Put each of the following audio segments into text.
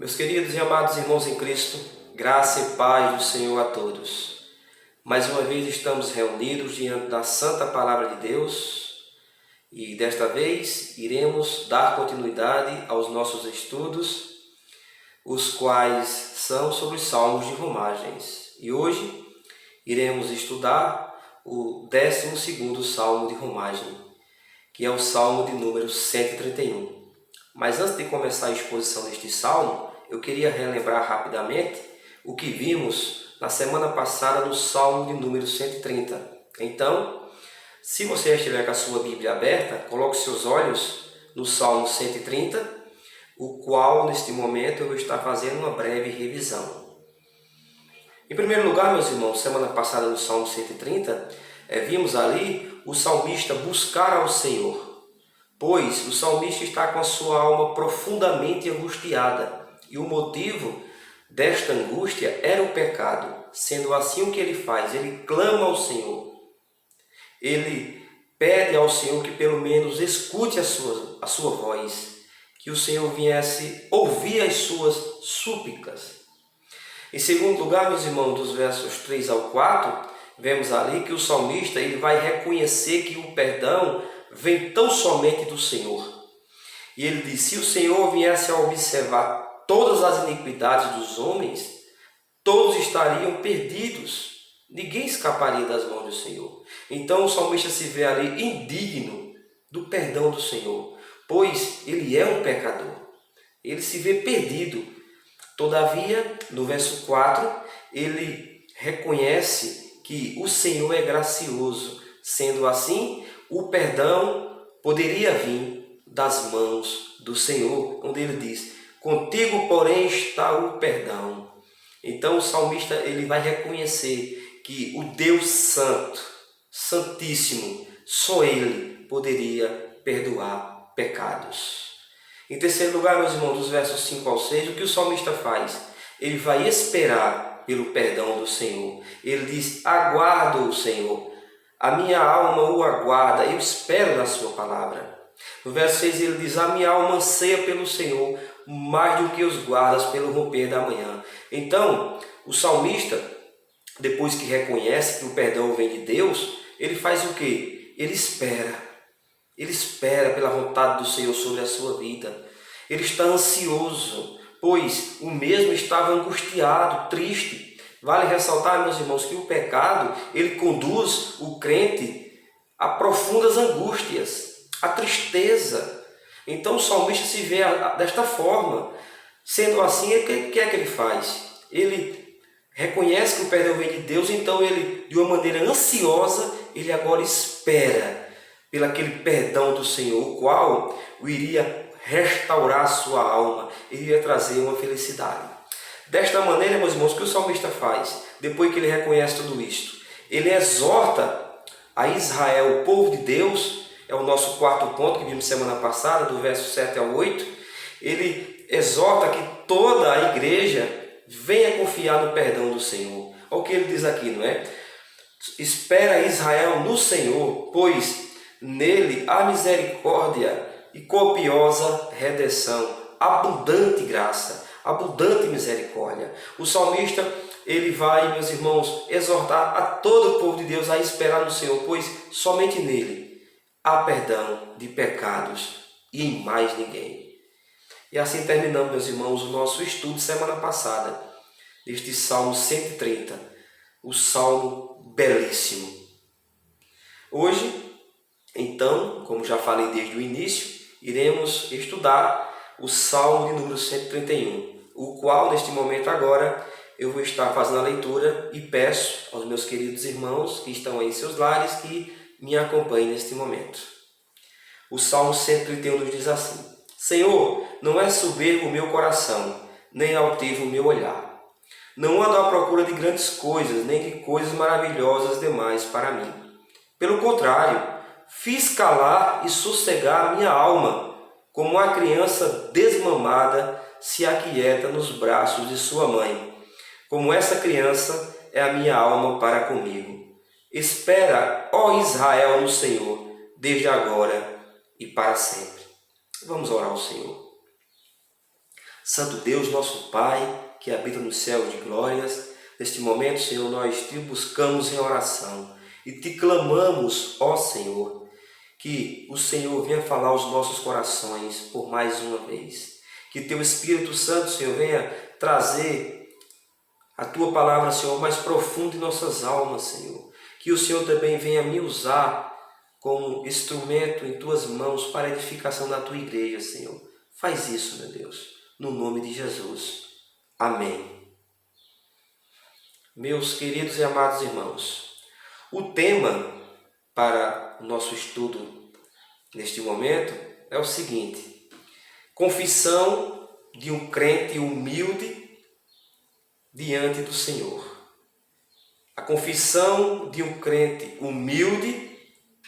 Meus queridos e amados irmãos em Cristo, graça e paz do Senhor a todos. Mais uma vez estamos reunidos diante da Santa Palavra de Deus e desta vez iremos dar continuidade aos nossos estudos, os quais são sobre os Salmos de Romagens. E hoje iremos estudar o 12º Salmo de Romagem, que é o Salmo de número 131. Mas antes de começar a exposição deste Salmo, eu queria relembrar rapidamente o que vimos na semana passada no Salmo de número 130. Então, se você estiver com a sua Bíblia aberta, coloque seus olhos no Salmo 130, o qual, neste momento, eu vou estar fazendo uma breve revisão. Em primeiro lugar, meus irmãos, semana passada no Salmo 130, vimos ali o salmista buscar ao Senhor, pois o salmista está com a sua alma profundamente angustiada, e o motivo desta angústia era o pecado. Sendo assim, o que ele faz? Ele clama ao Senhor. Ele pede ao Senhor que pelo menos escute a sua voz, que o Senhor viesse ouvir as suas súplicas. Em segundo lugar, meus irmãos, dos versos 3 ao 4, vemos ali que o salmista ele vai reconhecer que o perdão vem tão somente do Senhor. E ele diz: se o Senhor viesse a observar todas as iniquidades dos homens, todos estariam perdidos. Ninguém escaparia das mãos do Senhor. Então o salmista se vê ali indigno do perdão do Senhor, pois ele é um pecador. Ele se vê perdido. Todavia, no verso 4, ele reconhece que o Senhor é gracioso. Sendo assim, o perdão poderia vir das mãos do Senhor, onde ele diz: contigo, porém, está o perdão. Então o salmista ele vai reconhecer que o Deus Santo, Santíssimo, só Ele poderia perdoar pecados. Em terceiro lugar, meus irmãos, dos versos 5 ao 6, o que o salmista faz? Ele vai esperar pelo perdão do Senhor. Ele diz: aguardo o Senhor, a minha alma o aguarda, eu espero na sua palavra. No verso 6 ele diz: a minha alma anseia pelo Senhor, mais do que os guardas pelo romper da manhã. Então, o salmista, depois que reconhece que o perdão vem de Deus, ele faz o quê? Ele espera. Ele espera pela vontade do Senhor sobre a sua vida. Ele está ansioso, pois o mesmo estava angustiado, triste. Vale ressaltar, meus irmãos, que o pecado, ele conduz o crente a profundas angústias, a tristeza. Então o salmista se vê desta forma. Sendo assim, o que é que ele faz? Ele reconhece que o perdão vem de Deus, então ele, de uma maneira ansiosa, ele agora espera pelo aquele perdão do Senhor, o qual o iria restaurar a sua alma, iria trazer uma felicidade. Desta maneira, meus irmãos, o que o salmista faz? Depois que ele reconhece tudo isto, ele exorta a Israel, o povo de Deus. É o nosso quarto ponto que vimos semana passada, do verso 7 ao 8. Ele exorta que toda a igreja venha confiar no perdão do Senhor. Olha o que ele diz aqui, não é? Espera Israel no Senhor, pois nele há misericórdia e copiosa redenção, abundante graça, abundante misericórdia. O salmista, ele vai, meus irmãos, exortar a todo o povo de Deus a esperar no Senhor, pois somente nele há perdão de pecados e em mais ninguém. E assim terminamos, meus irmãos, o nosso estudo semana passada, deste Salmo 130, o Salmo belíssimo. Hoje, então, como já falei desde o início, iremos estudar o Salmo de número 131, o qual, neste momento agora, eu vou estar fazendo a leitura e peço aos meus queridos irmãos que estão aí em seus lares que me acompanhem neste momento. O Salmo 131 nos diz assim: Senhor, não é soberbo o meu coração, nem altivo o meu olhar. Não ando à procura de grandes coisas, nem de coisas maravilhosas demais para mim. Pelo contrário, fiz calar e sossegar a minha alma, como uma criança desmamada se aquieta nos braços de sua mãe. Como essa criança é a minha alma para comigo. Espera, ó Israel, no Senhor, desde agora e para sempre. Vamos orar ao Senhor. Santo Deus, nosso Pai, que habita no céu de glórias, neste momento, Senhor, nós te buscamos em oração e te clamamos, ó Senhor, que o Senhor venha falar aos nossos corações por mais uma vez. Que teu Espírito Santo, Senhor, venha trazer a tua palavra, Senhor, mais profunda em nossas almas, Senhor. Que o Senhor também venha me usar como instrumento em tuas mãos para a edificação da tua igreja, Senhor. Faz isso, meu Deus, no nome de Jesus. Amém. Meus queridos e amados irmãos, o tema para o nosso estudo neste momento é o seguinte: confissão de um crente humilde diante do Senhor. A confissão de um crente humilde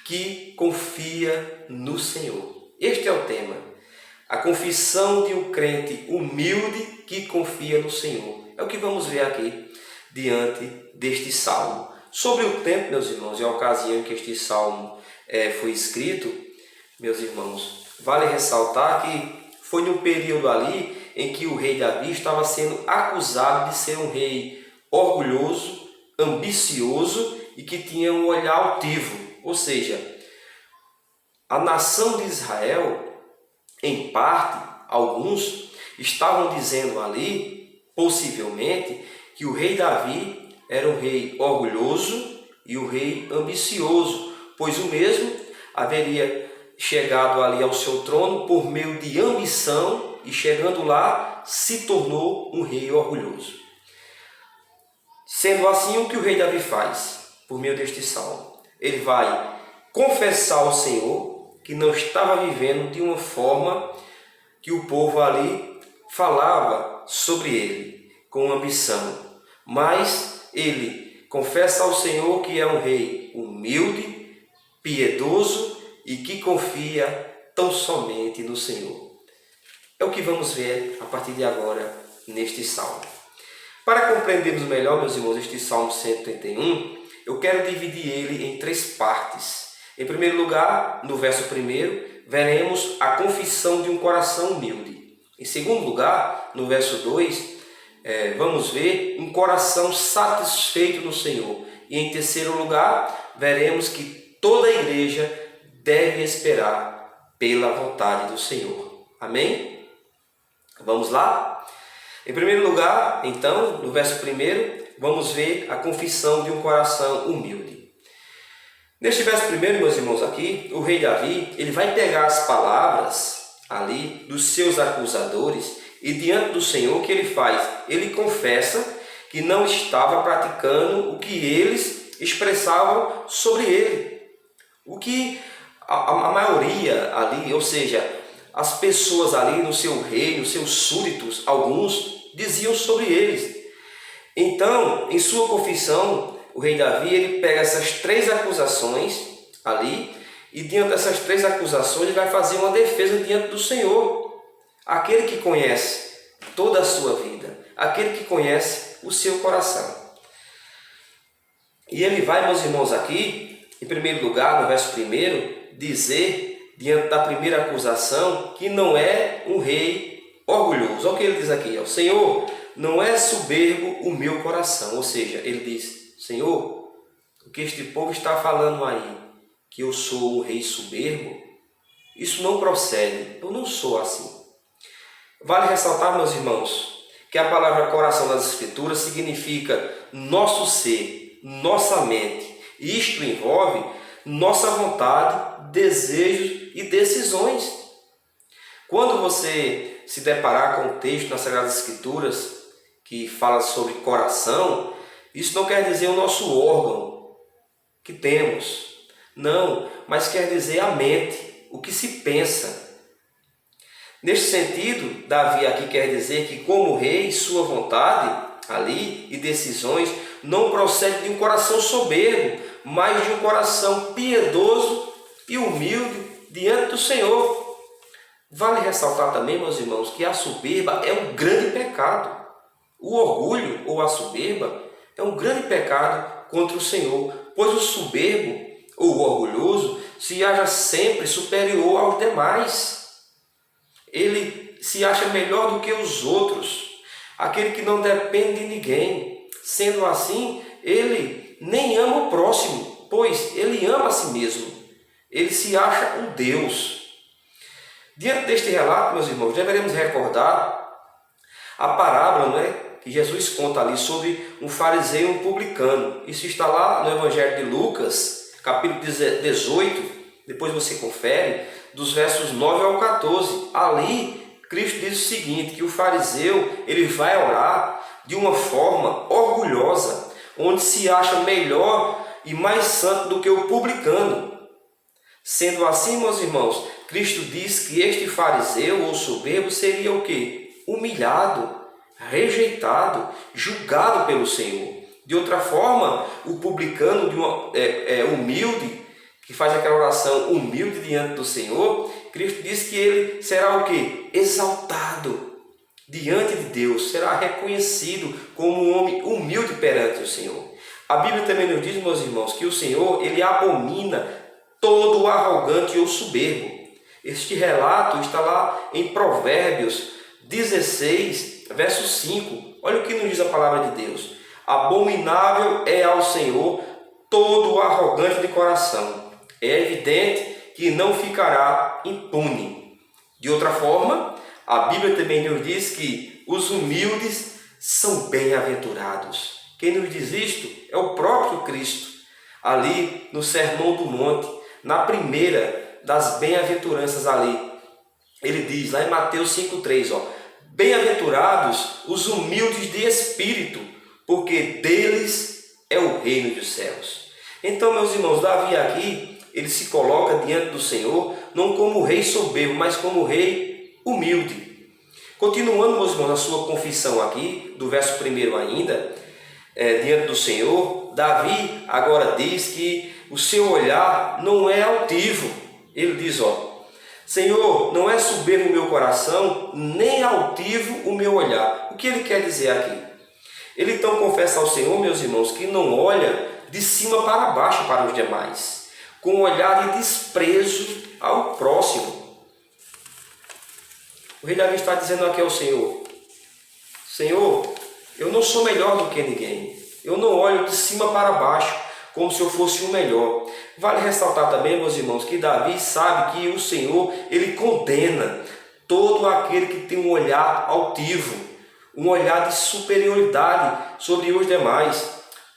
que confia no Senhor. Este é o tema. A confissão de um crente humilde que confia no Senhor. É o que vamos ver aqui diante deste salmo. Sobre o tempo, meus irmãos, e a ocasião em que este salmo foi escrito, meus irmãos, vale ressaltar que foi no período ali em que o rei Davi estava sendo acusado de ser um rei orgulhoso, ambicioso e que tinha um olhar altivo. Ou seja, a nação de Israel, em parte, alguns estavam dizendo ali, possivelmente, que o rei Davi era um rei orgulhoso e um rei ambicioso, pois o mesmo haveria chegado ali ao seu trono por meio de ambição e, chegando lá, se tornou um rei orgulhoso. Sendo assim, o que o rei Davi faz por meio deste salmo? Ele vai confessar ao Senhor que não estava vivendo de uma forma que o povo ali falava sobre ele, com ambição. Mas ele confessa ao Senhor que é um rei humilde, piedoso e que confia tão somente no Senhor. É o que vamos ver a partir de agora neste salmo. Para compreendermos melhor, meus irmãos, este salmo 131, eu quero dividir ele em 3 partes. Em primeiro lugar, no verso 1, veremos a confissão de um coração humilde. Em segundo lugar, no verso 2, vamos ver um coração satisfeito no Senhor. E em terceiro lugar, veremos que toda a igreja deve esperar pela vontade do Senhor. Amém? Vamos lá? Em primeiro lugar, então, no verso 1, vamos ver a confissão de um coração humilde. Neste verso 1, meus irmãos, aqui, o rei Davi, ele vai pegar as palavras ali dos seus acusadores e diante do Senhor, o que ele faz? Ele confessa que não estava praticando o que eles expressavam sobre ele. O que a maioria ali, ou seja, as pessoas ali no seu reino, seus súditos, alguns, diziam sobre eles. Então, em sua confissão, o rei Davi, ele pega essas 3 acusações ali, e diante dessas 3 acusações, ele vai fazer uma defesa diante do Senhor. Aquele que conhece toda a sua vida, aquele que conhece o seu coração. E ele vai, meus irmãos, aqui, em primeiro lugar, no verso 1, dizer, diante da primeira acusação, que não é um rei orgulhoso. Olha o que ele diz aqui: ó, Senhor, não é soberbo o meu coração. Ou seja, ele diz: Senhor, o que este povo está falando aí, que eu sou um rei soberbo, isso não procede, eu não sou assim. Vale ressaltar, meus irmãos, que a palavra coração das Escrituras significa nosso ser, nossa mente. E isto envolve nossa vontade, desejos e decisões. Quando você se deparar com um texto nas Sagradas Escrituras que fala sobre coração, isso não quer dizer o nosso órgão que temos. Não, mas quer dizer a mente, o que se pensa. Neste sentido, Davi aqui quer dizer que, como rei, sua vontade ali e decisões não procedem de um coração soberbo, mas de um coração piedoso e humilde diante do Senhor. Vale ressaltar também, meus irmãos, que a soberba é um grande pecado. O orgulho ou a soberba é um grande pecado contra o Senhor, pois o soberbo ou o orgulhoso se acha sempre superior aos demais. Ele se acha melhor do que os outros, aquele que não depende de ninguém. Sendo assim, ele nem ama o próximo, pois ele ama a si mesmo. Ele se acha um Deus. Diante deste relato, meus irmãos, deveremos recordar a parábola, não é, que Jesus conta ali sobre um fariseu e um publicano. Isso está lá no Evangelho de Lucas, capítulo 18, depois você confere, dos versos 9 ao 14. Ali, Cristo diz o seguinte, que o fariseu ele vai orar de uma forma orgulhosa, onde se acha melhor e mais santo do que o publicano. Sendo assim, meus irmãos, Cristo diz que este fariseu ou soberbo seria o quê? Humilhado, rejeitado, julgado pelo Senhor. De outra forma, o publicano humilde, que faz aquela oração humilde diante do Senhor, Cristo diz que ele será o quê? Exaltado diante de Deus, será reconhecido como um homem humilde perante o Senhor. A Bíblia também nos diz, meus irmãos, que o Senhor, ele abomina todo o arrogante ou soberbo. Este relato está lá em Provérbios 16, verso 5. Olha o que nos diz a palavra de Deus. Abominável é ao Senhor todo o arrogante de coração. É evidente que não ficará impune. De outra forma, a Bíblia também nos diz que os humildes são bem-aventurados. Quem nos diz isto é o próprio Cristo, ali no Sermão do Monte, na primeira das bem-aventuranças ali. Ele diz lá em Mateus 5,3, bem-aventurados os humildes de espírito, porque deles é o reino dos céus. Então, meus irmãos, Davi aqui, ele se coloca diante do Senhor, não como rei soberbo, mas como rei humilde. Continuando, meus irmãos, a sua confissão aqui, do verso 1 ainda, diante do Senhor, Davi agora diz que o seu olhar não é altivo. Ele diz, Senhor, não é soberbo o meu coração, nem altivo o meu olhar. O que ele quer dizer aqui? Ele então confessa ao Senhor, meus irmãos, que não olha de cima para baixo para os demais, com um olhar de desprezo ao próximo. O rei Davi está dizendo aqui ao Senhor, Senhor, eu não sou melhor do que ninguém. Eu não olho de cima para baixo, como se eu fosse o melhor. Vale ressaltar também, meus irmãos, que Davi sabe que o Senhor, ele condena todo aquele que tem um olhar altivo, um olhar de superioridade sobre os demais.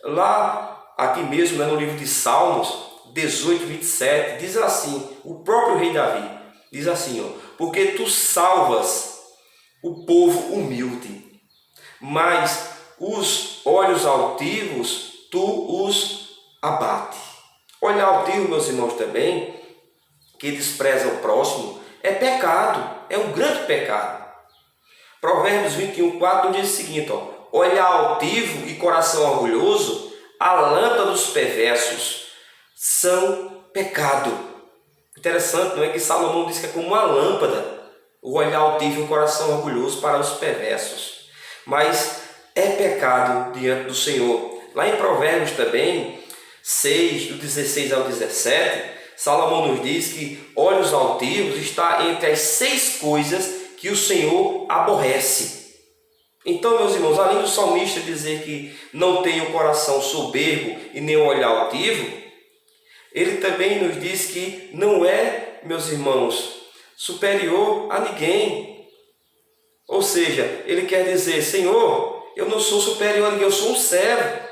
Lá, aqui mesmo, no livro de Salmos 18, 27, diz assim, o próprio rei Davi, diz assim, porque tu salvas o povo humilde, mas os olhos altivos tu os abate. Olhar altivo, meus irmãos, também, que despreza o próximo, é pecado, é um grande pecado. Provérbios 21, 4 diz o seguinte, olhar altivo e coração orgulhoso, a lâmpada dos perversos, são pecado. Interessante, não é que Salomão diz que é como uma lâmpada, o olhar altivo e o coração orgulhoso para os perversos. Mas é pecado diante do Senhor. Lá em Provérbios também, 6, do 16 ao 17, Salomão nos diz que olhos altivos está entre as 6 coisas que o Senhor aborrece. Então, meus irmãos, além do salmista dizer que não tem o coração soberbo e nem o olhar altivo, ele também nos diz que não é, meus irmãos, superior a ninguém. Ou seja, ele quer dizer, Senhor, eu não sou superior a ninguém, eu sou um servo.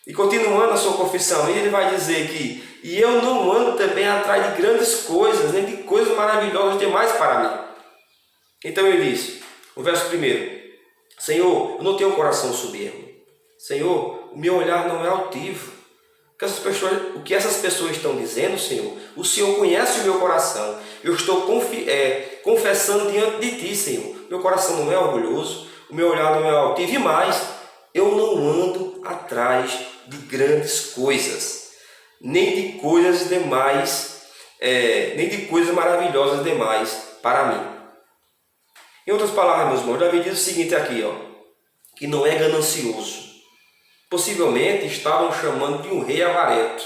E continuando a sua confissão, ele vai dizer que e eu não ando também atrás de grandes coisas, nem de coisas maravilhosas demais para mim. Então ele diz, o verso 1, Senhor, eu não tenho um coração soberbo. Senhor, o meu olhar não é altivo. O que essas pessoas estão dizendo, Senhor, o Senhor conhece o meu coração. Eu estou confessando diante de Ti, Senhor. Meu coração não é orgulhoso, o meu olhar não é altivo. E mais, eu não ando atrás de grandes coisas, nem de coisas demais, nem de coisas maravilhosas demais para mim. Em outras palavras, meus irmãos, Davi diz o seguinte aqui, que não é ganancioso. Possivelmente estavam chamando de um rei avarento.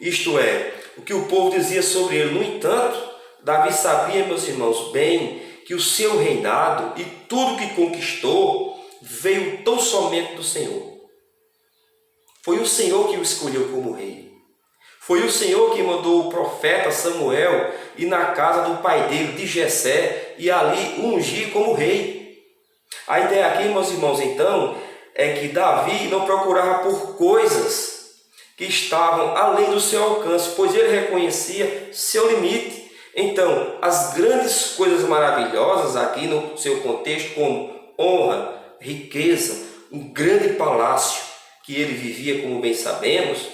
Isto é, o que o povo dizia sobre ele. No entanto, Davi sabia, meus irmãos, bem que o seu reinado e tudo que conquistou veio tão somente do Senhor. Foi o Senhor que o escolheu como rei. Foi o Senhor que mandou o profeta Samuel ir na casa do pai dele, de Jessé, e ali ungir como rei. A ideia aqui, meus irmãos, então, é que Davi não procurava por coisas que estavam além do seu alcance, pois ele reconhecia seu limite. Então, as grandes coisas maravilhosas aqui no seu contexto, como honra, riqueza, um grande palácio que ele vivia, como bem sabemos,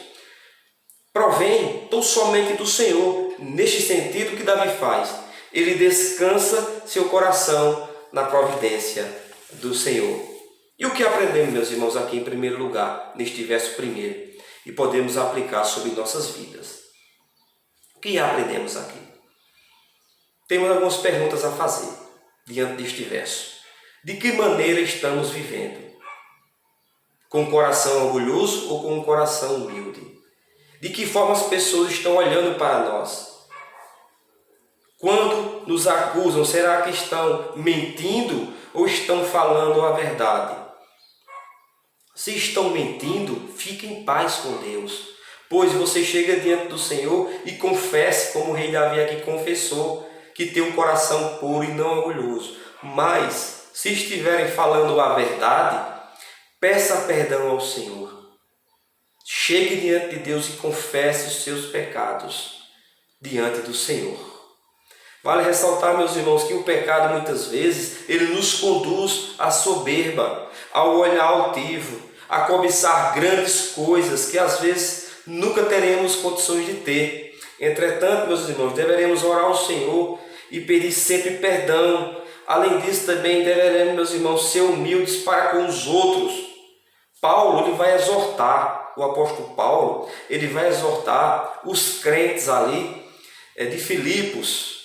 provém tão somente do Senhor. Neste sentido que Davi faz, ele descansa seu coração na providência do Senhor. E o que aprendemos, meus irmãos, aqui em primeiro lugar, neste verso primeiro, e podemos aplicar sobre nossas vidas? O que aprendemos aqui? Temos algumas perguntas a fazer diante deste verso. De que maneira estamos vivendo? Com um coração orgulhoso ou com um coração humilde? De que forma as pessoas estão olhando para nós? Quando nos acusam, será que estão mentindo ou estão falando a verdade? Se estão mentindo, fique em paz com Deus, pois você chega diante do Senhor e confesse, como o rei Davi aqui confessou, que tem um coração puro e não orgulhoso. Mas, se estiverem falando a verdade, peça perdão ao Senhor. Chegue diante de Deus e confesse os seus pecados diante do Senhor. Vale ressaltar, meus irmãos, que o pecado muitas vezes ele nos conduz à soberba, ao olhar altivo, a cobiçar grandes coisas que às vezes nunca teremos condições de ter. Entretanto, meus irmãos, deveremos orar ao Senhor e pedir sempre perdão. Além disso, também deveremos, meus irmãos, ser humildes para com os outros. Paulo, ele vai exortar, o apóstolo Paulo, ele vai exortar os crentes ali de Filipos,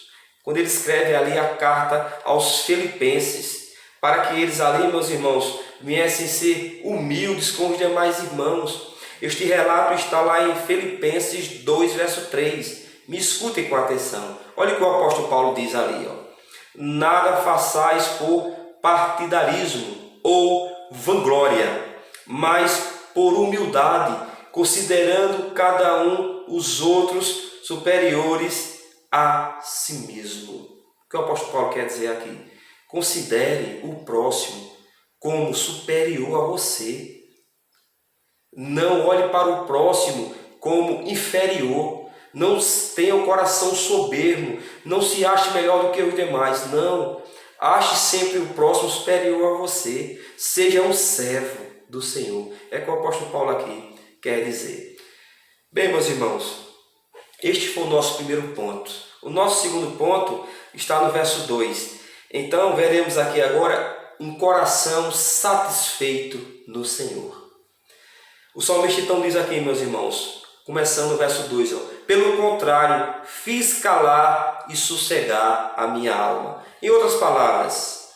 quando ele escreve ali a carta aos filipenses, para que eles ali, meus irmãos, viessem ser humildes com os demais irmãos. Este relato está lá em Filipenses 2, verso 3. Me escutem com atenção. Olha o que o apóstolo Paulo diz ali. Nada façais por partidarismo ou vanglória, mas por humildade, considerando cada um os outros superiores a si mesmo. O que o apóstolo Paulo quer dizer aqui? Considere o próximo como superior a você. Não olhe para o próximo como inferior. Não tenha o coração soberbo. Não se ache melhor do que os demais. Não. Ache sempre o próximo superior a você. Seja um servo do Senhor. É o que o apóstolo Paulo aqui quer dizer. Bem, meus irmãos, este foi o nosso primeiro ponto. O nosso segundo ponto está no verso 2. Então, veremos aqui agora um coração satisfeito no Senhor. O salmista então diz aqui, meus irmãos, começando no verso 2, pelo contrário, fiz calar e sossegar a minha alma. Em outras palavras,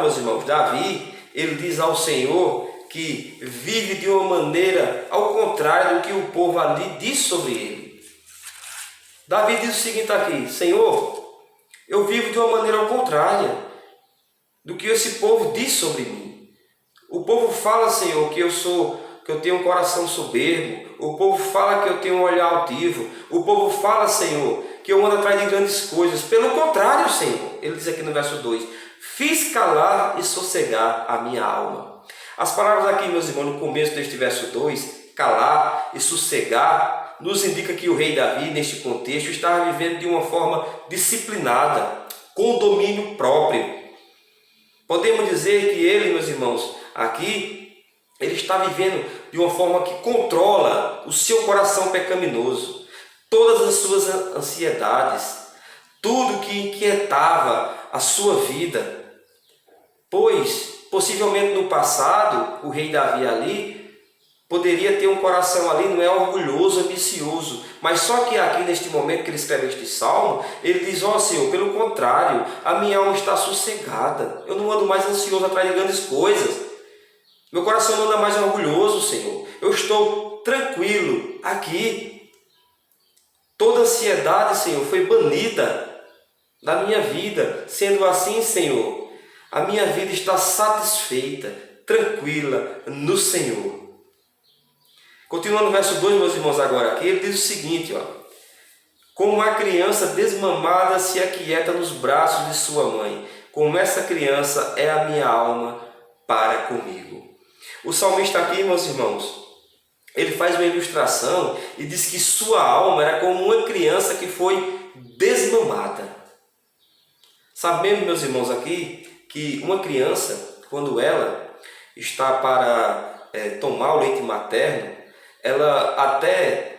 meus irmãos, Davi, ele diz ao Senhor que vive de uma maneira ao contrário do que o povo ali diz sobre ele. Davi diz o seguinte aqui: Senhor, eu vivo de uma maneira ao contrária do que esse povo diz sobre mim. O povo fala, Senhor, que eu tenho um coração soberbo. O povo fala que eu tenho um olhar altivo. O povo fala, Senhor, que eu ando atrás de grandes coisas. Pelo contrário, Senhor, ele diz aqui no verso 2, fiz calar e sossegar a minha alma. As palavras aqui, meus irmãos, no começo deste verso 2, calar e sossegar, nos indica que o rei Davi, neste contexto, estava vivendo de uma forma disciplinada, com domínio próprio. Podemos dizer que ele, meus irmãos, aqui, ele está vivendo de uma forma que controla o seu coração pecaminoso, todas as suas ansiedades, tudo que inquietava a sua vida. Pois, possivelmente no passado, o rei Davi ali poderia ter um coração ali, não é orgulhoso, ambicioso, mas só que aqui neste momento que ele escreve este salmo, ele diz, Senhor, pelo contrário, a minha alma está sossegada, eu não ando mais ansioso atrás de grandes coisas, meu coração não anda mais orgulhoso, Senhor, eu estou tranquilo aqui, toda ansiedade, Senhor, foi banida, da minha vida. Sendo assim, Senhor, a minha vida está satisfeita, tranquila no Senhor. Continuando no verso 2, meus irmãos, agora aqui, ele diz o seguinte, ó: como a criança desmamada se aquieta nos braços de sua mãe, como essa criança é a minha alma para comigo. O salmista aqui, meus irmãos, ele faz uma ilustração e diz que sua alma era como uma criança que foi desmamada. Sabemos, meus irmãos, aqui que uma criança, quando ela está para tomar o leite materno, ela até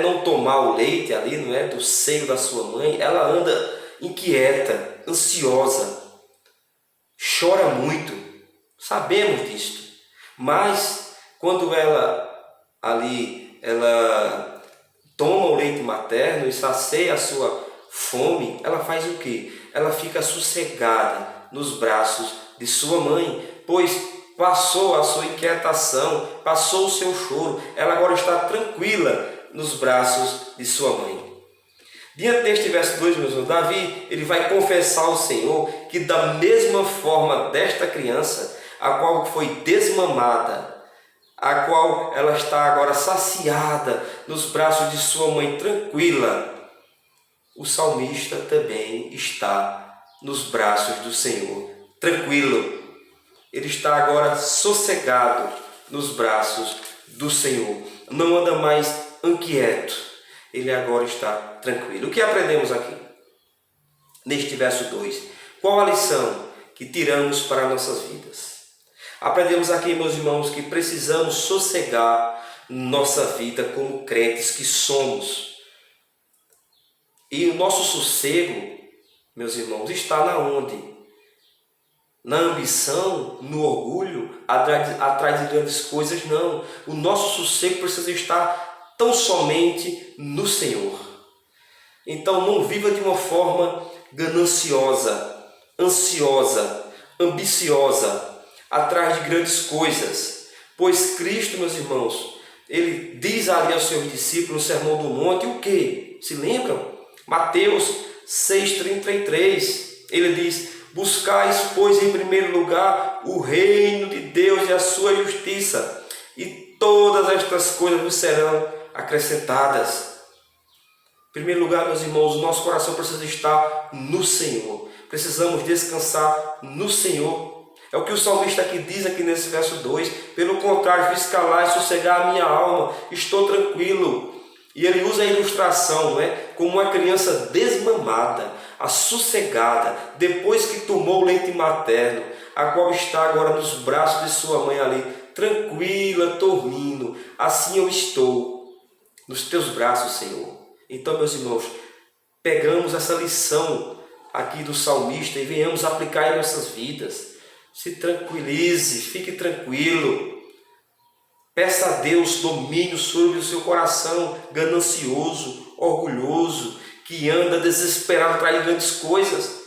não tomar o leite ali, não é, do seio da sua mãe, ela anda inquieta, ansiosa, chora muito. Sabemos disto. Mas quando ela toma o leite materno e sacia a sua fome, ela faz o quê? Ela fica sossegada nos braços de sua mãe, pois passou a sua inquietação, passou o seu choro, ela agora está tranquila nos braços de sua mãe. Diante deste verso 2, meus irmãos, Davi, ele vai confessar ao Senhor que da mesma forma desta criança, a qual foi desmamada, a qual ela está agora saciada nos braços de sua mãe tranquila, o salmista também está nos braços do Senhor, tranquilo. Ele está agora sossegado nos braços do Senhor. Não anda mais inquieto. Ele agora está tranquilo. O que aprendemos aqui? Neste verso 2. Qual a lição que tiramos para nossas vidas? Aprendemos aqui, meus irmãos, que precisamos sossegar nossa vida como crentes que somos. E o nosso sossego, meus irmãos, está na onde? Na ambição, no orgulho, atrás de grandes coisas, não. O nosso sossego precisa estar tão somente no Senhor. Então não viva de uma forma gananciosa, ansiosa, ambiciosa, atrás de grandes coisas. Pois Cristo, meus irmãos, ele diz ali aos seus discípulos no Sermão do Monte o quê? Se lembram? Mateus 6,33, ele diz: buscais, pois, em primeiro lugar o reino de Deus e a sua justiça, e todas estas coisas vos serão acrescentadas. Em primeiro lugar, meus irmãos, o nosso coração precisa estar no Senhor. Precisamos descansar no Senhor. É o que o salmista aqui diz aqui nesse verso 2. Pelo contrário, fiz calar e sossegar a minha alma, estou tranquilo. E ele usa a ilustração, não é? Como uma criança desmamada, assossegada, depois que tomou o leite materno, a qual está agora nos braços de sua mãe ali, tranquila, dormindo. Assim eu estou nos teus braços, Senhor. Então, meus irmãos, pegamos essa lição aqui do salmista e venhamos aplicar em nossas vidas. Se tranquilize, fique tranquilo. Peça a Deus domínio sobre o seu coração ganancioso, orgulhoso, que anda desesperado atrás de grandes coisas.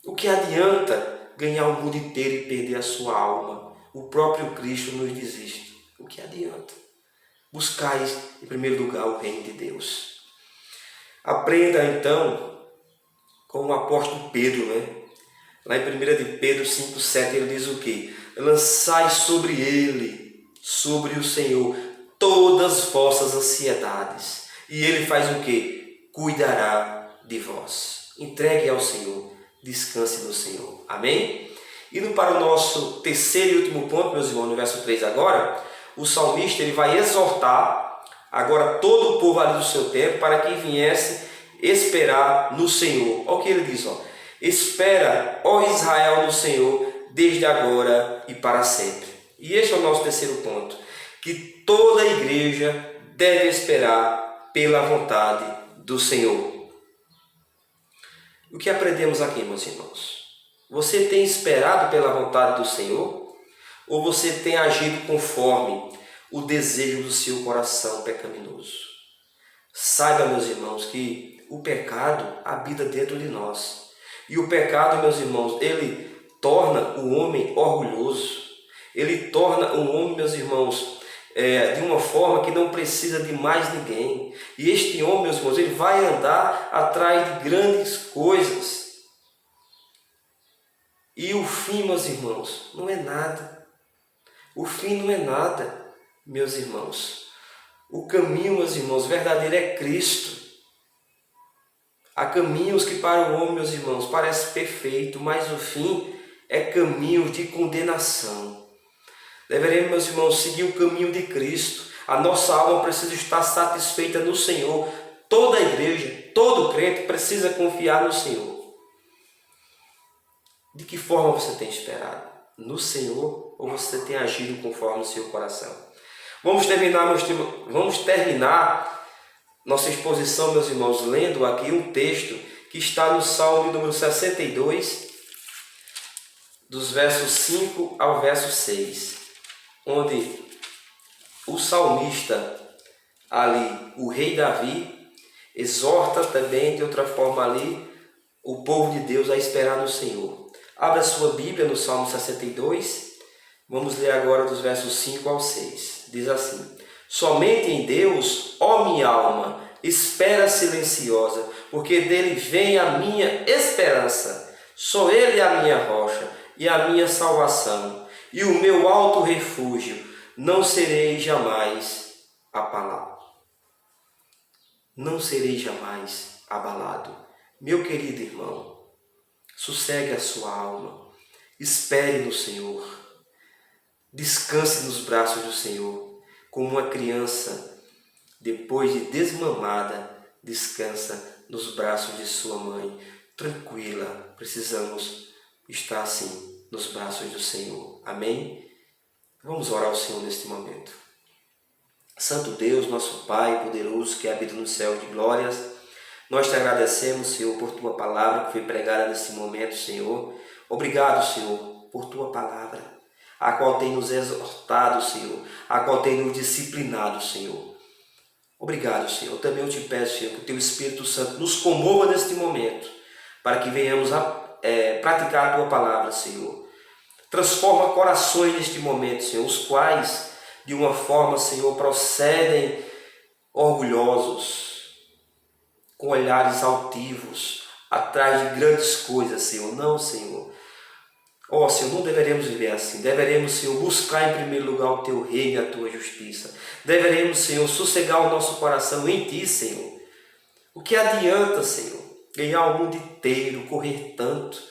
O que adianta ganhar o mundo inteiro e perder a sua alma? O próprio Cristo nos diz isto. O que adianta? Buscai em primeiro lugar o reino de Deus. Aprenda então com o apóstolo Pedro, né? Lá em 1 de Pedro 5,7 ele diz o quê? Lançai sobre ele, sobre o Senhor, todas as vossas ansiedades, e ele faz o quê? Cuidará de vós. Entregue ao Senhor, descanse no Senhor. Amém? Indo para o nosso terceiro e último ponto, meus irmãos, no verso 3 agora, o salmista ele vai exortar agora todo o povo ali do seu tempo para que viesse esperar no Senhor. Olha o que ele diz, ó: espera, ó Israel, no Senhor, desde agora e para sempre. E este é o nosso terceiro ponto, que toda a igreja deve esperar pela vontade do Senhor. O que aprendemos aqui, meus irmãos? Você tem esperado pela vontade do Senhor? Ou você tem agido conforme o desejo do seu coração pecaminoso? Saiba, meus irmãos, que o pecado habita dentro de nós. E o pecado, meus irmãos, ele torna o homem orgulhoso. Ele torna o homem, meus irmãos, de uma forma que não precisa de mais ninguém. E este homem, meus irmãos, ele vai andar atrás de grandes coisas. E o fim, meus irmãos, não é nada. O fim não é nada, meus irmãos. O caminho, meus irmãos, verdadeiro é Cristo. Há caminhos que para o homem, meus irmãos, parece perfeito, mas o fim é caminho de condenação. Deveremos, meus irmãos, seguir o caminho de Cristo. A nossa alma precisa estar satisfeita no Senhor. Toda a igreja, todo crente precisa confiar no Senhor. De que forma você tem esperado? No Senhor ou você tem agido conforme o seu coração? Vamos terminar nossa exposição, meus irmãos, lendo aqui um texto que está no Salmo número 62, dos versos 5 ao verso 6, onde o salmista ali, o rei Davi, exorta também de outra forma ali o povo de Deus a esperar no Senhor. Abra sua Bíblia no Salmo 62, vamos ler agora dos versos 5 ao 6. Diz assim: somente em Deus, ó minha alma, espera silenciosa, porque dele vem a minha esperança. Só ele é a minha rocha e a minha salvação, e o meu alto refúgio, não serei jamais abalado. Não serei jamais abalado. Meu querido irmão, sossegue a sua alma, espere no Senhor, descanse nos braços do Senhor, como uma criança, depois de desmamada, descansa nos braços de sua mãe. Tranquila, precisamos estar assim, nos braços do Senhor. Amém? Vamos orar ao Senhor neste momento. Santo Deus, nosso Pai poderoso, que habita no céu de glórias, nós te agradecemos, Senhor, por Tua palavra que foi pregada nesse momento, Senhor. Obrigado, Senhor, por Tua palavra, a qual tem nos exortado, Senhor, a qual tem nos disciplinado, Senhor. Obrigado, Senhor. Também eu te peço, Senhor, que o Teu Espírito Santo nos comova neste momento, para que venhamos a praticar a Tua palavra, Senhor. Transforma corações neste momento, Senhor, os quais, de uma forma, Senhor, procedem orgulhosos, com olhares altivos, atrás de grandes coisas, Senhor. Não, Senhor. Ó, Senhor, não deveremos viver assim. Deveremos, Senhor, buscar em primeiro lugar o Teu reino e a Tua justiça. Deveremos, Senhor, sossegar o nosso coração em Ti, Senhor. O que adianta, Senhor, ganhar o mundo inteiro, correr tanto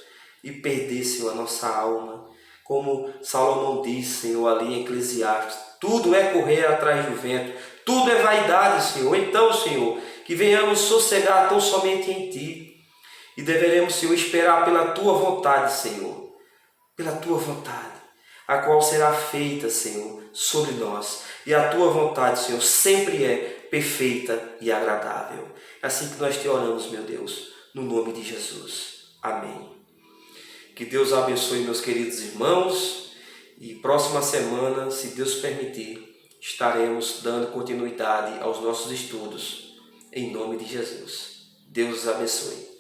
e perder, Senhor, a nossa alma? Como Salomão diz, Senhor, ali em Eclesiastes, tudo é correr atrás do vento, tudo é vaidade, Senhor. Então, Senhor, que venhamos sossegar tão somente em Ti. E deveremos, Senhor, esperar pela Tua vontade, Senhor. Pela Tua vontade, a qual será feita, Senhor, sobre nós. E a Tua vontade, Senhor, sempre é perfeita e agradável. É assim que nós te oramos, meu Deus, no nome de Jesus. Amém. Que Deus abençoe meus queridos irmãos. E próxima semana, se Deus permitir, estaremos dando continuidade aos nossos estudos. Em nome de Jesus. Deus os abençoe.